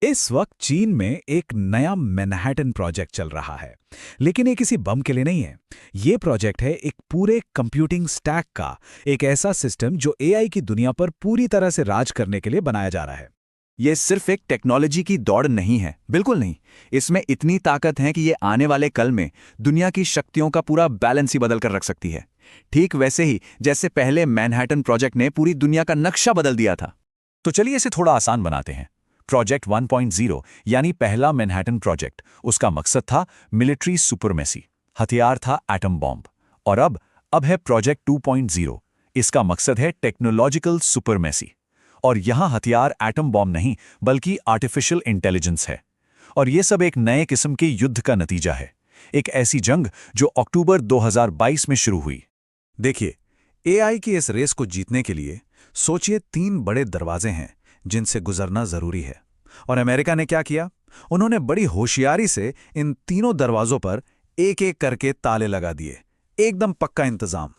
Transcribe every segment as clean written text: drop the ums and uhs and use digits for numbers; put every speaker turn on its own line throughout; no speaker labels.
इस वक्त चीन में एक नया मैनहट्टन प्रोजेक्ट चल रहा है। लेकिन ये किसी बम के लिए नहीं है। ये प्रोजेक्ट है एक पूरे कंप्यूटिंग स्टैक का, एक ऐसा सिस्टम जो एआई की दुनिया पर पूरी तरह से राज करने के लिए बनाया जा रहा है।
ये सिर्फ एक टेक्नोलॉजी की दौड़ नहीं है, बिल्कुल नहीं। इसमें इतनी ताकत है कि ये आने वाले कल में दुनिया की शक्तियों का पूरा बैलेंस ही बदल कर रख सकती है। ठीक वैसे ही जैसे पहले मैनहट्टन प्रोजेक्ट ने पूरी दुनिया का नक्शा बदल दिया था।
तो चलिए इसे थोड़ा आसान बनाते हैं। प्रोजेक्ट 1.0 यानी पहला मैनहट्टन प्रोजेक्ट, उसका मकसद था मिलिट्री सुपरमेसी, हथियार था एटम बॉम्ब। और अब है प्रोजेक्ट 2.0, इसका मकसद है टेक्नोलॉजिकल सुपरमेसी। और यहां हथियार एटम बॉम्ब नहीं बल्कि आर्टिफिशियल इंटेलिजेंस है। और यह सब एक नए किस्म के युद्ध का नतीजा है, एक ऐसी जंग जो अक्टूबर 2022 में शुरू हुई।
देखिए, एआई की इस रेस को जीतने के लिए सोचिए 3 बड़े दरवाजे हैं जिनसे गुजरना जरूरी है। और अमेरिका ने क्या किया? उन्होंने बड़ी होशियारी से इन तीनों दरवाजों पर एक एक करके ताले लगा दिए। एकदम पक्का इंतजाम।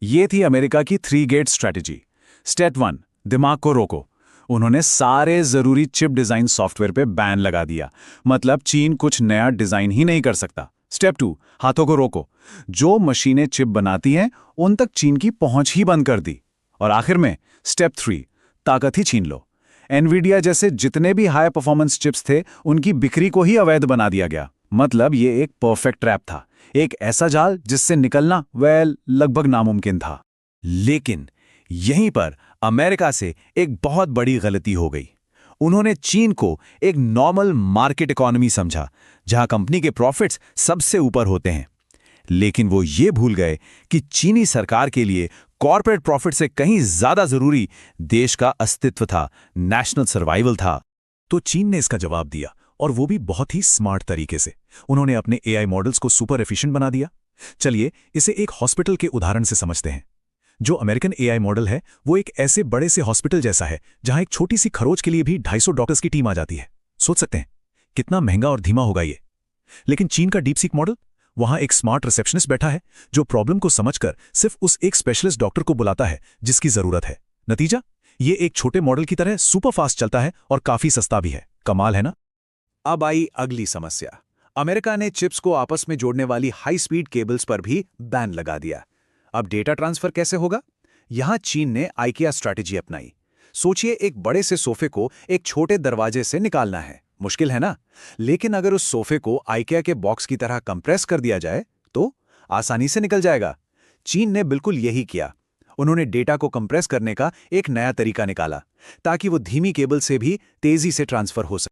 ये थी अमेरिका की 3 गेट स्ट्रैटेजी। स्टेप 1, दिमाग को रोको। उन्होंने सारे जरूरी चिप डिजाइन सॉफ्टवेयर पे बैन लगा दिया, मतलब चीन कुछ नया डिजाइन ही नहीं कर सकता। स्टेप 2, हाथों को रोको। जो मशीनें चिप बनाती हैं उन तक चीन की पहुंच ही बंद कर दी। और आखिर में स्टेप 3, ताकत ही छीन लो। एनवीडिया जैसे जितने भी हाई परफॉर्मेंस चिप्स थे उनकी बिक्री को ही अवैध बना दिया गया। मतलब ये एक परफेक्ट ट्रैप था, एक ऐसा जाल जिससे निकलना लगभग नामुमकिन था।
लेकिन यहीं पर अमेरिका से एक बहुत बड़ी गलती हो गई। उन्होंने चीन को एक नॉर्मल मार्केट इकोनॉमी समझा, जहां कंपनी के प्रॉफिट्स सबसे ऊपर होते हैं। लेकिन वो ये भूल गए कि चीनी सरकार के लिए कॉर्पोरेट प्रॉफिट से कहीं ज्यादा जरूरी देश का अस्तित्व था, नेशनल सर्वाइवल था।
तो चीन ने इसका जवाब दिया, और वो भी बहुत ही स्मार्ट तरीके से। उन्होंने अपने एआई मॉडल्स को सुपर एफिशिएंट बना दिया। चलिए इसे एक हॉस्पिटल के उदाहरण से समझते हैं। जो अमेरिकन एआई मॉडल है वो एक ऐसे बड़े से हॉस्पिटल जैसा है जहां एक छोटी सी खरोच के लिए भी 250 डॉक्टर्स की टीम आ जाती है। सोच सकते हैं कितना महंगा और धीमा होगा ये। लेकिन चीन का डीप सीक मॉडल, वहां एक स्मार्ट रिसेप्शनिस्ट बैठा है जो प्रॉब्लम को समझकर सिर्फ उस एक स्पेशलिस्ट डॉक्टर को बुलाता है जिसकी जरूरत है। नतीजा, ये एक छोटे मॉडल की तरह सुपर फास्ट चलता है और काफी सस्ता भी है। कमाल है ना?
अब आई अगली समस्या। अमेरिका ने चिप्स को आपस में जोड़ने वाली हाई स्पीड केबल्स पर भी बैन लगा दिया। अब डेटा ट्रांसफर कैसे होगा? यहां चीन ने आइकिया स्ट्रैटेजी अपनाई। सोचिए, एक बड़े से सोफे को एक छोटे दरवाजे से निकालना है। मुश्किल है ना? लेकिन अगर उस सोफे को आइकिया के बॉक्स की तरह कंप्रेस कर दिया जाए तो आसानी से निकल जाएगा। चीन ने बिल्कुल यही किया। उन्होंने डेटा को कंप्रेस करने का एक नया तरीका निकाला ताकि वो धीमी केबल से भी तेजी से ट्रांसफर हो सके।